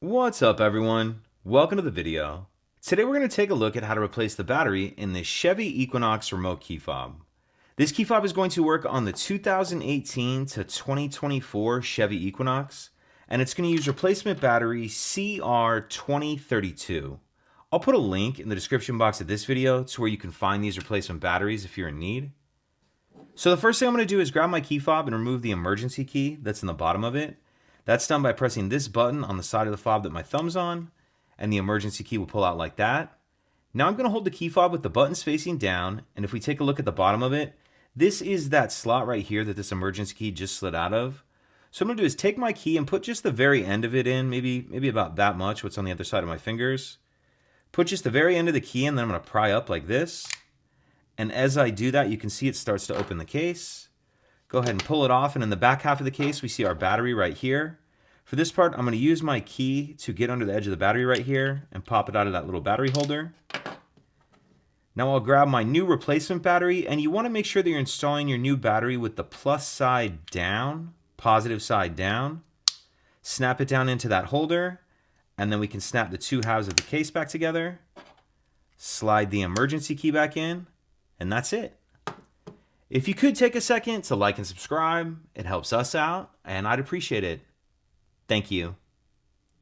What's up everyone? Welcome to the video. Today we're going to take a look at how to replace the battery in the Chevy Equinox remote key fob. This key fob is going to work on the 2018 to 2024 Chevy Equinox, and it's going to use replacement battery CR2032. I'll put a link in the description box of this video to where you can find these replacement batteries if you're in need. So the first thing I'm going to do is grab my key fob and remove the emergency key that's in the bottom of it. That's done by pressing this button on the side of the fob that my thumb's on, and the emergency key will pull out like that. Now I'm going to hold the key fob with the buttons facing down, and if we take a look at the bottom of it, this is that slot right here that this emergency key just slid out of. So what I'm going to do is take my key and put just the very end of it in, maybe about that much, what's on the other side of my fingers. Put just the very end of the key in, then I'm going to pry up like this. And as I do that, you can see it starts to open the case. Go ahead and pull it off, and in the back half of the case, we see our battery right here. For this part, I'm going to use my key to get under the edge of the battery right here and pop it out of that little battery holder. Now I'll grab my new replacement battery, and you want to make sure that you're installing your new battery with the plus side down, positive side down. Snap it down into that holder, and then we can snap the two halves of the case back together. Slide the emergency key back in, and that's it. If you could take a second to like and subscribe, it helps us out, and I'd appreciate it. Thank you.